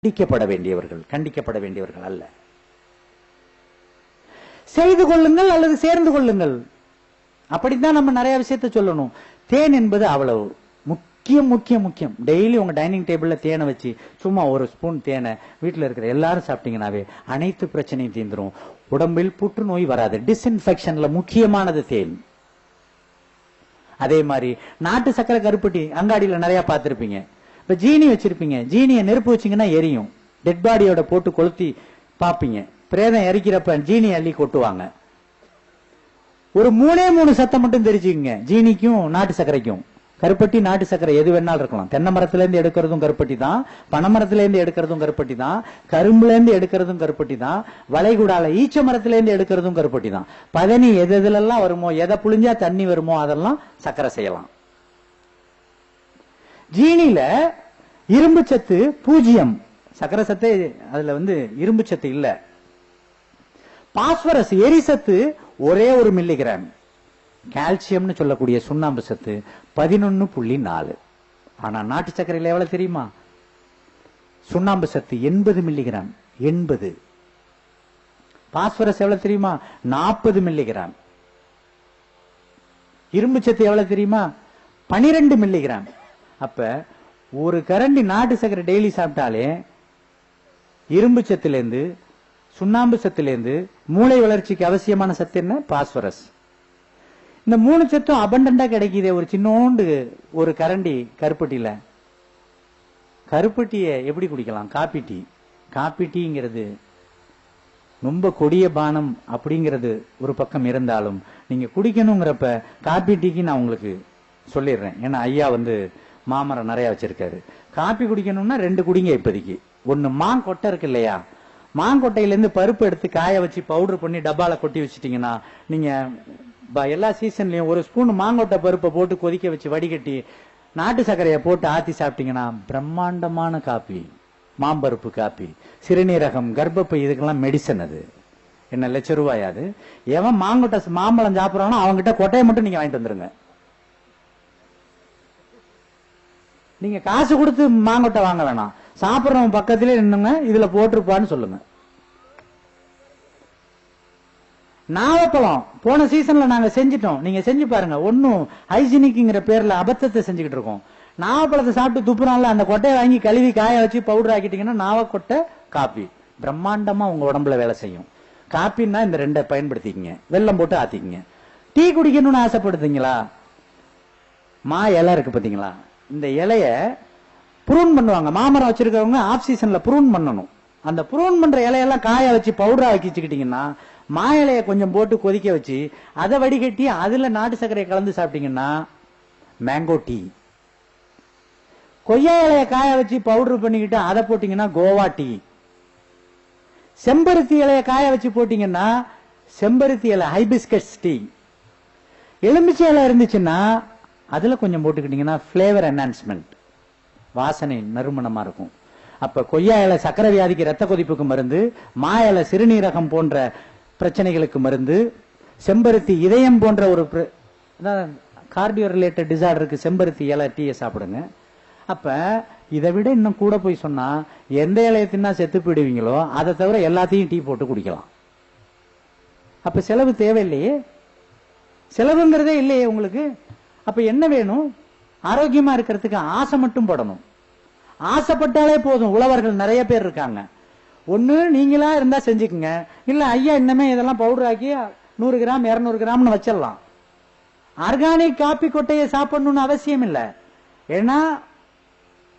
கண்டிக்கப்பட வேண்டியவர்கள் அல்ல. செய்து கொள்ளுங்கள் அல்லது சேர்ந்து கொள்ளுங்கள், அப்படித்தான் நம்ம நிறைய விஷயத்தை சொல்லணும். தேன் என்பது அவ்வளவு முக்கியம் முக்கியம் முக்கியம். டெய்லி உங்க டைனிங் டேபிள்ல தேனை வச்சு சும்மா ஒரு ஸ்பூன் தேனை வீட்டில் இருக்கிற எல்லாரும் சாப்பிட்டீங்கன்னாவே அனைத்து பிரச்சனையும் தீர்ந்துரும். உடம்பில் புற்றுநோய் வராது. டிஸ்இன்ஃபெக்ஷன்ல முக்கியமானது தேன். அதே மாதிரி நாட்டு சக்கரை கருப்பட்டி அங்காடியில நிறைய பார்த்திருப்பீங்க. இப்ப ஜீனி வச்சிருப்பீங்க, ஜீனியை நெருப்பு வச்சீங்கன்னா எரியும். டெட் பாடியோட போட்டு கொளுத்தி பாப்பீங்க. பிரேதம் எரிக்கிறப்ப ஜீனி அள்ளி கொட்டுவாங்க. ஒரு 3 சத்தம் மட்டும் தெரிஞ்சுக்கங்க, ஜீனிக்கும் நாட்டு சர்க்கரைக்கும். கருப்பட்டி நாட்டு சர்க்கரை எது வேணாலும் இருக்கலாம். தென்னை மரத்துல இருந்து எடுக்கிறதும் கருப்பட்டி தான், பனைமரத்துல இருந்து எடுக்கிறதும் கருப்பட்டி தான், கரும்புல இருந்து எடுக்கிறதும் கருப்பட்டி தான், வளைகுடால ஈச்ச மரத்துல இருந்து எடுக்கிறதும் கருப்பட்டி தான். பதனி எது எதுலாம் வருமோ, எதை புளிஞ்சா தண்ணி வருமோ அதெல்லாம் சர்க்கரை செய்யலாம். ஜீனில இரும்பு சத்து 0, சர்க்கரை சத்து அதுல இரும்பு சத்து இல்ல. பாஸ்பரஸ் எரிசத்து ஒரே 1 மில்லிகிராம். கால்சியம்னு சொல்லக்கூடிய சுண்ணாம்பு சத்து 11.4. ஆனா நாட்டு சர்க்கரையில் எவ்வளவு தெரியுமா? சுண்ணாம்பு சத்து 80 மில்லிகிராம். 80. பாஸ்பரஸ் எவ்வளவு தெரியுமா? 40 மில்லிகிராம். இரும்பு சத்து எவ்வளவு தெரியுமா? 12 மில்லிகிராம். அப்ப ஒரு கரண்டி நாட்டு சர்க்கரை டெய்லி சாப்பிட்டாலே இரும்பு சத்திலிருந்து, சுண்ணாம்பு சத்திலிருந்து மூளை வளர்ச்சிக்கு அவசியமான சத்து என்ன? பாஸ்பரஸ். இந்த 3 சத்தும் அபண்டண்டா கிடைக்குதே ஒரு சின்னோண்டு ஒரு கரண்டி கருப்பட்டியில. கருப்பட்டிய எப்படி குடிக்கலாம்? Coffee tea. காப்பி டீங்கிறது ரொம்ப கொடிய பானம் அப்படிங்கிறது ஒரு பக்கம் இருந்தாலும் நீங்க குடிக்கணுங்கிறப்ப காப்பி டீக்கு நான் உங்களுக்கு சொல்லிடுறேன். ஏன்னா ஐயா மாமரம் நிறைய வச்சிருக்காரு. காப்பி குடிக்கணும்னா 2 குடிங்க இப்போதைக்கு. ஒன்னு மாங்கொட்டை இருக்கு இல்லையா, மாங்கொட்டையிலேருந்து பருப்பு எடுத்து காய வச்சு பவுடர் பண்ணி டப்பால கொட்டி வச்சுட்டீங்கன்னா, நீங்க எல்லா சீசன்லயும் ஒரு ஸ்பூன் மாங்கொட்டை பருப்பை போட்டு கொதிக்க வச்சு வடிகட்டி நாட்டு சர்க்கரையை போட்டு ஆத்தி சாப்பிட்டீங்கன்னா பிரம்மாண்டமான காப்பி. மாம்பருப்பு காப்பி, சிறுநீரகம், கர்ப்பப்பை, இதுக்கெல்லாம் மெடிசன். அது என்ன ₹1,00,000? எவன் மாம்பழம் சாப்பிடறானோ அவங்ககிட்ட கொட்டையை மட்டும் நீங்க வாங்கிட்டு வந்துருங்க. நீங்க காசு கொடுத்து மாங்கொட்டை வாங்க வேணாம், சாப்பிடுறவன் பக்கத்திலே நின்னுங்க, இதுல போட்டிருப்பான்னு சொல்லுங்க. நாவப்பழம் போன சீசன்ல நாங்க செஞ்சிட்டோம், நீங்க செஞ்சு பாருங்க. ஒன்னும் ஹைஜீனிக்ங்கிற பேர்ல அபத்தத்தை செஞ்சுக்கிட்டு இருக்கோம். நாவப்பழத்தை சாப்பிட்டு துப்புறான்ல, அந்த கொட்டையை வாங்கி கழுவி காய வச்சு பவுடர் ஆக்கிட்டீங்கன்னா நாவக்கொட்டை காப்பி பிரம்மாண்டமா உங்க உடம்புல வேலை செய்யும். காப்பின்னா இந்த 2 பயன்படுத்திக்கங்க. வெல்லம் போட்டு ஆத்திக்கங்க. டீ குடிக்கணும்னு ஆசைப்படுத்தீங்களா? மா இலை இருக்கு பாத்தீங்களா, இந்த இலைய ப்ரூன் பண்ணுவாங்க. மாமரம் வச்சிருக்கவங்க ஆஃப் சீசன்ல ப்ரூன் பண்ணணும். அந்த ப்ரூன் பண்ற இலையெல்லாம் காய வச்சு பவுடரா ஆக்கி வச்சுக்கிட்டீங்கன்னா, மா இலைய கொஞ்சம் போட்டு கொதிக்க வச்சு அதை வடிகட்டி அதுல நாட்டு சர்க்கரையை கலந்து சாப்பிட்டீங்கன்னா மேங்கோ டீ. கொய்யா இலைய காய வச்சு பவுடர் பண்ணிக்கிட்டு அதை போட்டீங்கன்னா கோவா டீ. செம்பருத்தி இலைய காய வச்சு போட்டீங்கன்னா செம்பருத்தி இலை ஹைபிஸ்கஸ் டீ. எலுமிச்சை இலை இருந்துச்சுன்னா அதுல கொஞ்சம் போட்டுக்கிட்டீங்கன்னா பிளேவர் என்ஹான்ஸ்மெண்ட், வாசனை நறுமணமா இருக்கும். அப்ப கொய்யா இலை சக்கரை வியாதிக்கு ரத்த கொதிப்புக்கு மருந்து, மா இலை சிறுநீரகம் போன்ற பிரச்சனைகளுக்கு மருந்து, செம்பருத்தி இதயம் போன்ற ஒரு கார்டியோ ரிலேட்டட் டிசார்டருக்கு செம்பருத்தி இலை டீயை சாப்பிடுங்க. அப்ப இதை விட இன்னும் கூட போய் சொன்னா, எந்த இலையை தின்னா செத்து போயிடுவீங்களோ அதை தவிர எல்லாத்தையும் டீ போட்டு குடிக்கலாம். அப்ப செலவு தேவையில்லையே, செலவுங்கிறதே இல்லையே உங்களுக்கு. அப்ப என்ன வேணும்? ஆரோக்கியமா இருக்கிறதுக்கு ஆசை மட்டும் படணும். ஆசைப்பட்டாலே போதும். உழவர்கள் நிறைய பேர் இருக்காங்க. ஒண்ணு நீங்களா இருந்தா செஞ்சுக்குங்க, இல்ல ஐயா இன்னமே இதெல்லாம் பவுடர் ஆக்கி 100 கிராம் 200 கிராம்னு வச்சிடலாம். ஆர்கானிக் காப்பி கொட்டையை சாப்பிடணும்னு அவசியம் இல்லை. ஏன்னா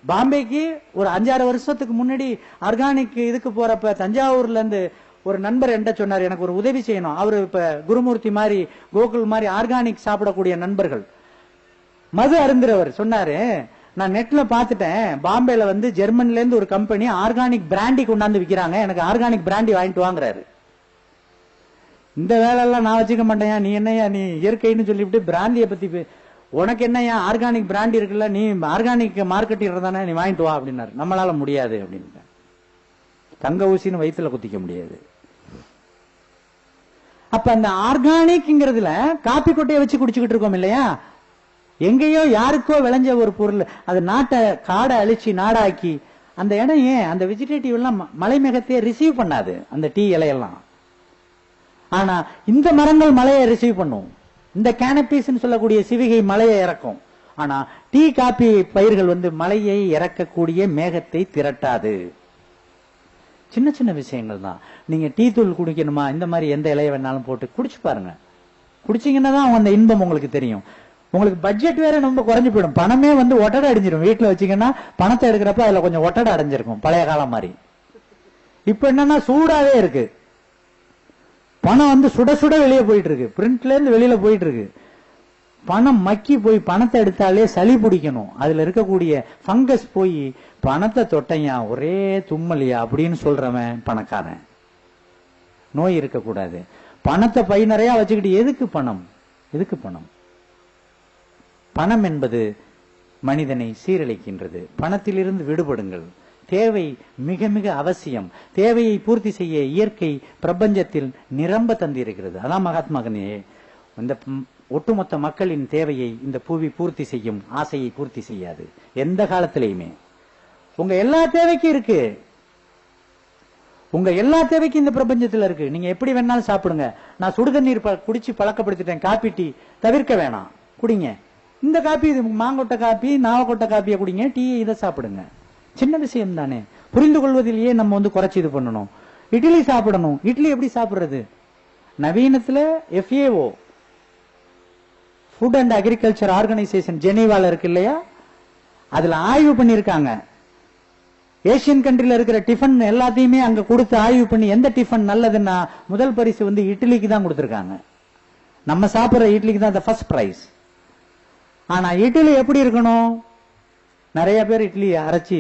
பாம்பேக்கு ஒரு 5-6 வருஷத்துக்கு முன்னாடி ஆர்கானிக் இதுக்கு போறப்ப தஞ்சாவூர்ல இருந்து ஒரு நண்பர் என்கிட்ட சொன்னார், எனக்கு ஒரு உதவி செய்யணும். அவரு இப்ப குருமூர்த்தி மாதிரி கோகுல் மாதிரி ஆர்கானிக் சாப்பிடக்கூடிய நண்பர்கள், மது அருந்துறவர் சொன்னாரு, நான் நெட்ல பாத்துட்டேன், பாம்பேல ஜெர்மன்ல இருந்து ஒரு கம்பெனி ஆர்கானிக் பிராண்டி கொண்டாந்து விக்கிறாங்க, எனக்கு ஆர்கானிக் பிராண்டி வாங்கிட்டு வாங்குறாரு. இந்த வேலை எல்லாம் நான் வச்சுக்க மாட்டேன், நீ என்னையா நீ இயற்கைன்னு சொல்லிவிட்டு பிராண்டியை பத்தி உனக்கு என்னையா ஆர்கானிக் பிராண்டி இருக்குல்ல, நீ ஆர்கானிக் மார்க்கெட்டில் தானே, நீ வாங்கிட்டு வா அப்படின்னாரு. நம்மளால முடியாது அப்படின்னு, தங்க ஊசின்னு வயிற்றுல குத்திக்க முடியாது. அப்ப அந்த ஆர்கானிக்ங்கிறதுல காப்பி கொட்டையை வச்சு குடிச்சுக்கிட்டு இருக்கோம் இல்லையா, எங்கேயோ யாருக்கோ விளைஞ்ச ஒரு பொருள், அது நாட்டை காடை அழிச்சு நாடாக்கி அந்த இடம் ஏன் அந்த வெஜிடேட்டிவ் எல்லாம் மலை மேகத்தையே ரிசீவ் பண்ணாது, அந்த டீ இலையெல்லாம். ஆனா இந்த மரங்கள் மலையை ரிசீவ் பண்ணும். இந்த கேனபீஸ் சொல்லக்கூடிய சிவிகை மலையை இறக்கும். ஆனா டீ காபி பயிர்கள் மலையை இறக்கக்கூடிய மேகத்தை திரட்டாது. சின்ன சின்ன விஷயங்கள் தான். நீங்க டீ தூள் குடிக்கணுமா, இந்த மாதிரி எந்த இலைய வேணாலும் போட்டு குடிச்சு பாருங்க. குடிச்சீங்கன்னா தான் அந்த இன்பம் உங்களுக்கு தெரியும். உங்களுக்கு பட்ஜெட் வேற ரொம்ப குறைஞ்சு போயிடும். பணமே ஒட்டடை அடைஞ்சிடும். வீட்டுல வச்சீங்கன்னா பணத்தை எடுக்கிறப்ப அதுல கொஞ்சம் ஒட்டடை அடைஞ்சிருக்கும், பழைய காலம் மாதிரி. இப்ப என்னன்னா சூடாவே இருக்கு. பணம் சுட சுட வெளியே போயிட்டு இருக்கு, பிரிண்ட்ல இருந்து வெளியில போயிட்டு இருக்கு. பணம் மக்கி போய் பணத்தை எடுத்தாலே சளி பிடிக்கணும். அதுல இருக்கக்கூடிய பங்கஸ் போய் பணத்தை தொட்டையா ஒரே தும்மலியா அப்படின்னு சொல்றவன் பணக்காரன். நோய் இருக்கக்கூடாது. பணத்தை பை நிறைய வச்சுக்கிட்டு எதுக்கு பணம்? எதுக்கு பணம்? பணம் என்பது மனிதனை சீரழிக்கின்றது. பணத்திலிருந்து விடுபடுங்கள். தேவை மிக மிக அவசியம். தேவையை பூர்த்தி செய்ய இயற்கை பிரபஞ்சத்தில் நிரம்ப தந்திருக்கிறது. அதான் மகாத்மா காந்தி, இந்த ஒட்டுமொத்த மக்களின் தேவையை இந்த பூவி பூர்த்தி செய்யும், ஆசையை பூர்த்தி செய்யாது எந்த காலத்திலையுமே. உங்க எல்லா தேவைக்கும் இருக்கு, உங்க எல்லா தேவைக்கும் இந்த பிரபஞ்சத்தில் இருக்கு. நீங்க எப்படி வேணாலும் சாப்பிடுங்க. நான் சுடுதண்ணீர் குடிச்சு பழக்கப்படுத்திட்டேன், காப்பி டீ தவிர்க்க வேணாம், குடிங்க. இந்த காப்பி, மாங்கொட்டை காப்பி, நாவக்கொட்டை காப்பியை குடிங்க, டீ இதை சாப்பிடுங்க. சின்ன விஷயம் தானே. புரிந்து கொள்வதிலேயே நம்ம குறைச்சி இது பண்ணணும். இட்லி சாப்பிடணும். இட்லி எப்படி சாப்பிடுறது? நவீனத்துல FAO, food and agriculture organisation, ஜெனீவால இருக்கு இல்லையா, அதுல ஆய்வு பண்ணிருக்காங்க. ஏசியன் கண்ட்ரில இருக்கிற டிஃபன் எல்லாத்தையுமே அங்க கொடுத்து ஆய்வு பண்ணி எந்த டிஃபன் நல்லதுன்னா முதல் பரிசு இட்லிக்கு தான் கொடுத்திருக்காங்க. நம்ம சாப்பிடுற இட்லிக்கு தான் ஃபர்ஸ்ட் பிரைஸ். ஆனா இட்லி எப்படி இருக்கணும்? நிறைய பேர் இட்லி அரைச்சி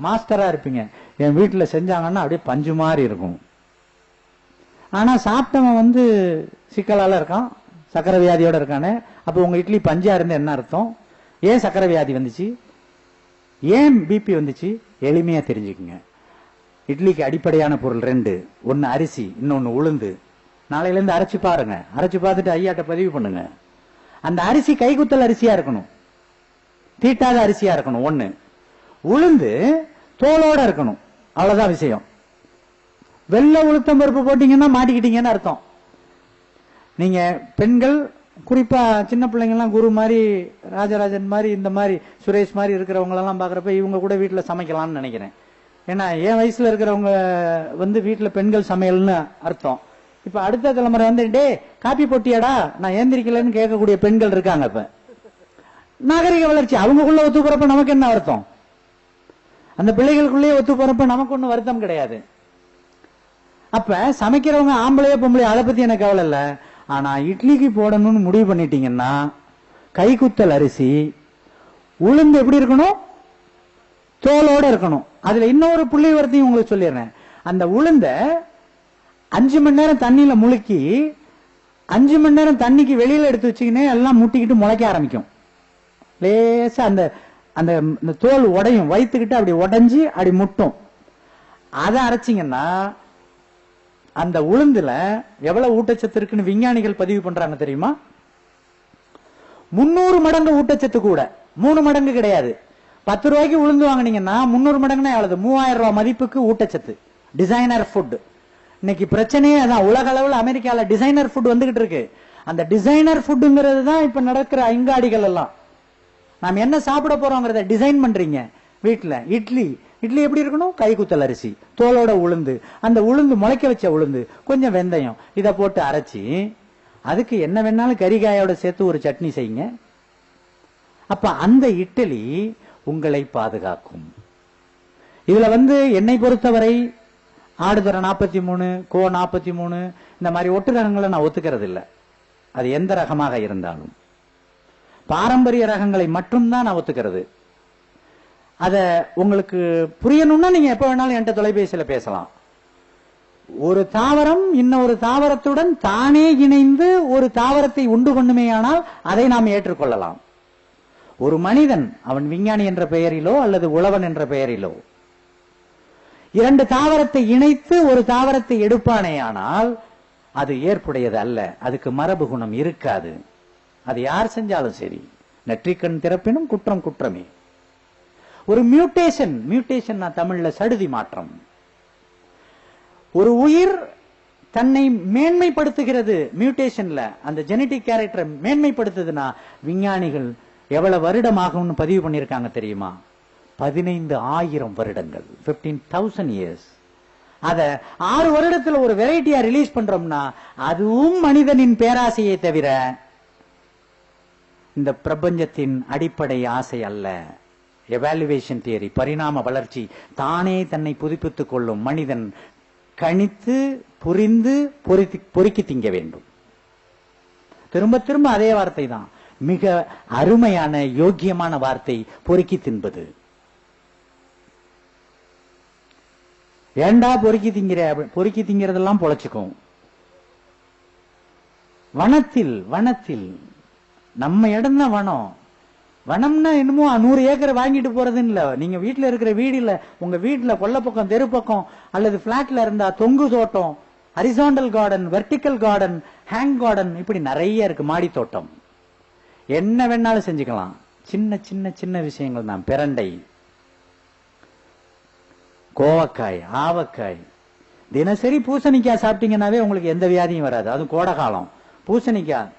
மாஸ்டரா இருப்பீங்க. என் வீட்டுல செஞ்சாங்கன்னா அப்படியே பஞ்சு மாதிரி இருக்கும். ஆனா சாப்பிட்டவன் சிக்கலால இருக்கான், சக்கரை வியாதியோட இருக்கானே. அப்ப உங்க இட்லி பஞ்சா இருந்து என்ன அர்த்தம்? ஏன் சக்கரை வியாதி வந்துச்சு, ஏன் பிபி வந்துச்சு? எளிமையா தெரிஞ்சுக்குங்க. இட்லிக்கு அடிப்படையான பொருள் 2. ஒன்னு அரிசி, இன்னொன்னு உளுந்து. நாளையில இருந்து அரைச்சு பாருங்க. அரைச்சு பார்த்துட்டு ஐயாட்ட பதிவு பண்ணுங்க. அந்த அரிசி கைக்குத்தல் அரிசியா இருக்கணும், தீட்டாத அரிசியா இருக்கணும். ஒண்ணு. உளுந்து தோலோட இருக்கணும். அவ்வளவுதான் விஷயம். வெள்ளை உளுத்தம் பருப்பு போட்டீங்கன்னா மாட்டிக்கிட்டீங்கன்னு அர்த்தம். நீங்க பெண்கள், குறிப்பா சின்ன பிள்ளைங்க எல்லாம் குரு மாதிரி, ராஜராஜன் மாதிரி, இந்த மாதிரி சுரேஷ் மாதிரி இருக்கிறவங்க எல்லாம் பாக்குறப்ப இவங்க கூட வீட்டுல சமைக்கலாம்னு நினைக்கிறேன். ஏன்னா என் வயசுல இருக்கிறவங்க வீட்டுல பெண்கள் சமையல்னு அர்த்தம். இப்ப அடுத்த தலைமுறை டே காப்பி போட்டியாடா, நான் ஏந்திரிக்கலன்னு கேட்கக்கூடிய பெண்கள் இருக்காங்க. இப்ப நாகரிக வளர்ச்சி. அவங்களுக்குள்ள ஒத்து போறப்ப நமக்கு என்ன அர்த்தம்? அந்த பிள்ளைகளுக்குள்ளேயே ஒத்து போறப்ப நமக்கு ஒன்னும் வருத்தம் கிடையாது. அப்ப சமைக்கிறவங்க ஆம்பளையோ பொம்பளையோ அதை பத்தி எனக்கு கவலை இல்ல. ஆனா இட்லிக்கு போடணும்னு முடிவு பண்ணிட்டீங்கன்னா கைக்குத்தல் அரிசி, உளுந்து எப்படி இருக்கணும்? தோலோட இருக்கணும். அதுல இன்னொரு புள்ளி வரத்தையும் உங்களுக்கு சொல்லிடுறேன். அந்த உளுந்த 5 மணி நேரம் தண்ணியில முழுக்கி 5 மணி நேரம் தண்ணிக்கு வெளியில எடுத்து வச்சுக்கினே எல்லாம் முட்டிக்கிட்டு முளைக்க ஆரம்பிக்கும். லேசா அந்த அந்த தோல் உடையும், வயிற்றுக்கிட்டு அப்படி உடைஞ்சு அப்படி முட்டும். அதை அரைச்சிங்கன்னா அந்த உளுந்துல எவ்வளவு ஊட்டச்சத்து இருக்குன்னு விஞ்ஞானிகள் பதிவு பண்றாங்க தெரியுமா? 300 மடங்கு ஊட்டச்சத்து கூட. 3 மடங்கு கிடையாது. 10 ரூபாய்க்கு உளுந்து வாங்கினீங்கன்னா 300 மடங்குனா எவ்வளவு? 3000 ரூபாய் மதிப்புக்கு ஊட்டச்சத்து. Designer food. இன்னைக்கு பிரச்சனையே அதான். உலக அளவில் அமெரிக்கால டிசைனர் ஃபுட் வந்துகிட்டு இருக்கு. அந்த டிசைனர் ஃபுட்ங்கிறது தான் இப்ப நடக்கிற அங்காடிகள் எல்லாம். நாம் என்ன சாப்பிட போறோங்கிறத டிசைன் பண்றீங்க வீட்டுல. இட்லி இட்லி எப்படி இருக்கணும்? கைக்குத்தல் அரிசி, தோலோட உளுந்து, அந்த உளுந்து முளைக்க வச்ச உளுந்து, கொஞ்சம் வெந்தயம், இதை போட்டு அரைச்சி அதுக்கு என்ன வேணாலும் கறிகாயோட சேர்த்து ஒரு சட்னி செய்யுங்க. அப்ப அந்த இட்லி உங்களை பாதுகாக்கும். இதுல என்னை பொறுத்தவரை ஆடுதுறை 43, கோ 43 இந்த மாதிரி ஒட்டு ரகங்களை நான் ஒத்துக்கிறது இல்லை. அது எந்த ரகமாக இருந்தாலும் பாரம்பரிய ரகங்களை மட்டும்தான் நான் ஒத்துக்கிறது. அத உங்களுக்கு புரியணும்னா நீங்க எப்ப வேணாலும் என்கிட்ட தொலைபேசியில பேசலாம். ஒரு தாவரம் இன்னொரு தாவரத்துடன் தானே இணைந்து ஒரு தாவரத்தை உண்டு பண்ணுமேயானால் அதை நாம் ஏற்றுக்கொள்ளலாம். ஒரு மனிதன், அவன் விஞ்ஞானி என்ற பெயரிலோ அல்லது உழவன் என்ற பெயரிலோ 2 தாவரத்தை இணைத்து ஒரு தாவரத்தை எடுப்பானேயானால் அது ஏற்புடையது அல்ல. அதுக்கு மரபு குணம் இருக்காது. அது யார் செஞ்சாலும் சரி. நெற்றிக்கண் திறப்பினும் குற்றம் குற்றமே. ஒரு மியூட்டேஷன் தமிழ்ல சடுதி மாற்றம். ஒரு உயிர் தன்னை மேன்மைப்படுத்துகிறது மியூட்டேஷன்ல, அந்த ஜெனடிக் கேரக்டரை மேன்மைப்படுத்துதுன்னா விஞ்ஞானிகள் எவ்வளவு வருடம் ஆகும்னு பதிவு பண்ணிருக்காங்க தெரியுமா? 15,000 வருடங்கள், 15,000 years. அத 6 வருடத்துல ஒரு வெரைட்டியா ரிலீஸ் பண்றோம்னா அதுவும் மனிதனின் பேராசையை தவிர இந்த பிரபஞ்சத்தின் அடிப்படை ஆசை அல்ல. எவாலுவேஷன் தியரி, பரிணாம வளர்ச்சி, தானே தன்னை புதுப்பித்துக் கொள்ளும். மனிதன் கணித்து புரிந்து பொறுக்கி திங்க வேண்டும். திரும்ப திரும்ப அதே வார்த்தை தான், மிக அருமையான யோக்கியமான வார்த்தை, பொறுக்கி தின்பது. ஏண்டா பொறுக்கி திங்கிற? பொறுக்கி திங்கிறதெல்லாம் பொழைச்சுக்கும். வனத்தில் நம்ம இடம் தான் வனம். வனம்னா என்னமோ 100 ஏக்கர் வாங்கிட்டு போறதுன்னு இல்ல. நீங்க வீட்டுல இருக்கிற வீடு இல்ல, உங்க வீட்டுல கொல்ல பக்கம், தெரு பக்கம் அல்லது பிளாட்ல இருந்தா தொங்கு தோட்டம், horizontal garden, vertical garden, hang garden, இப்படி நிறைய இருக்கு. மாடி தோட்டம் என்ன வேணாலும் செஞ்சுக்கலாம். சின்ன சின்ன சின்ன விஷயங்கள் தான். பிரண்டை, கோவக்காய், ஆவக்காய், தினசரி பூசணிக்காய் சாப்பிட்டீங்கன்னாவே உங்களுக்கு எந்த வியாதியும் வராது. அது கோடை காலம். பூசணிக்காய்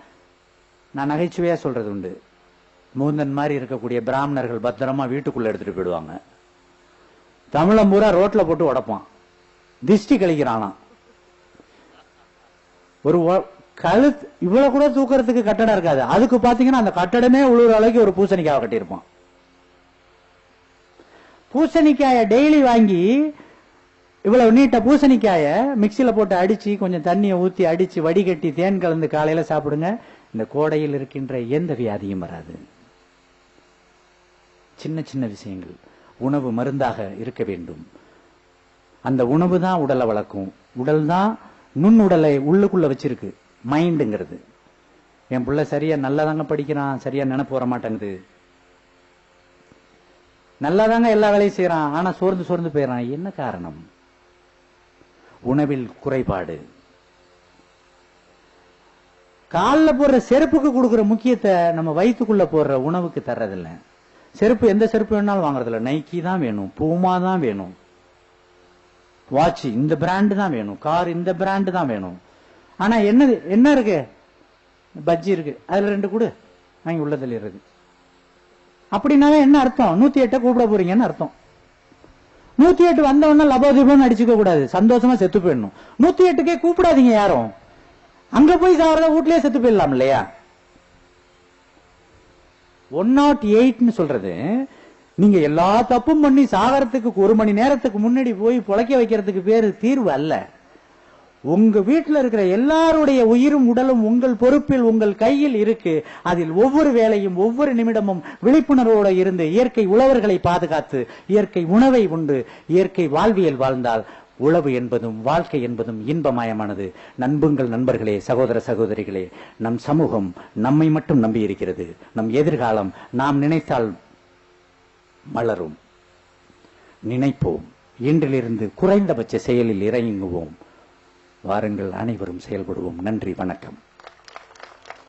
நான் நகைச்சுவையா சொல்றது உண்டு. மூந்தன் மாதிரி இருக்கக்கூடிய பிராமணர்கள் பத்திரமா வீட்டுக்குள்ள எடுத்துட்டு போயிடுவாங்க. தமிழம் பூரா ரோட்ல போட்டு உடப்பான், திஷ்டி கழிக்கிறானாம். ஒரு கழுத்து இவ்வளவு கூட தூக்குறதுக்கு கட்டடம் இருக்காது, அதுக்கு பாத்தீங்கன்னா அந்த கட்டடமே உழுவுற அளவுக்கு ஒரு பூசணிக்காய் கட்டியிருப்பான். பூசணிக்காய டெய்லி வாங்கி இவ்வளவு நீட்ட பூசணிக்காய மிக்சியில போட்டு அடிச்சு கொஞ்சம் தண்ணியை ஊத்தி அடிச்சு வடிகட்டி தேன் கலந்து காலையில சாப்பிடுங்க. இந்த கோடையில் இருக்கின்ற எந்த வியாதியும் வராது. சின்ன சின்ன விஷயங்கள். உணவு மருந்தாக இருக்க வேண்டும். அந்த உணவு தான் உடலை வளர்க்கும். உடல் தான் நுண்ணுடலை உள்ளுக்குள்ள வச்சிருக்கு. மைண்டுங்கிறது. என் பிள்ளை சரியா நல்லாதாங்க படிக்கிறான், சரியா நினைப்பு வர மாட்டேங்குது, நல்லாதாங்க எல்லா வேலையும் செய்யறான், ஆனா சோர்ந்து போயிடறான். என்ன காரணம்? உணவில் குறைபாடு. காலில் போடுற செருப்புக்கு கொடுக்கிற முக்கியத்தை நம்ம வயிற்றுக்குள்ள போடுற உணவுக்கு தர்றதில்ல. செருப்பு எந்த செருப்பு வேணாலும் வாங்குறதில்ல. நைக்கி தான் வேணும், பூமா தான் வேணும், வாட்ச் இந்த பிராண்டு தான் வேணும், கார் இந்த பிராண்டு தான் வேணும். ஆனா என்ன இருக்கு? பஜ்ஜி இருக்கு, அதுல 2 கொடு வாங்கி உள்ள தள்ளிடுறது. அப்படின்னாவே என்ன அர்த்தம்? 108 கூப்பிட போறீங்கன்னு அர்த்தம். 108 வந்தவொடனே லபோதீபம் அடிச்சுக்க கூடாது, சந்தோஷமா செத்து போயிடணும். 108க்கே கூப்பிடாதீங்க யாரும். அங்க போய் சாவறத வீட்லயே செத்து போயிடலாம் இல்லையா? 108 சொல்றது நீங்க எல்லா தப்பும் பண்ணி சாகரத்துக்கு 1 மணி நேரத்துக்கு முன்னாடி போய் பொழைக்க வைக்கிறதுக்கு பேரு தீர்வு அல்ல. உங்க வீட்டில் இருக்கிற எல்லாருடைய உயிரும் உடலும் உங்கள் பொறுப்பில், உங்கள் கையில் இருக்கு. அதில் ஒவ்வொரு வேளையும் ஒவ்வொரு நிமிடமும் விழிப்புணர்வோடு இருந்து இயற்கை உழவர்களை பாதுகாத்து இயற்கை உணவை உண்டு இயற்கை வாழ்வியல் வாழ்ந்தால் உழவு என்பதும் வாழ்க்கை என்பதும் இன்பமயமானது. நண்புங்கள் நண்பர்களே, சகோதர சகோதரிகளே, நம் சமூகம் நம்மை மட்டும் நம்பி இருக்கிறது. நம் எதிர்காலம் நாம் நினைத்தால் மலரும். நினைப்போம். இன்றிலிருந்து குறைந்தபட்ச செயலில் இறங்குவோம். வாருங்கள், அனைவரும் செயல்படுவோம். நன்றி, வணக்கம்.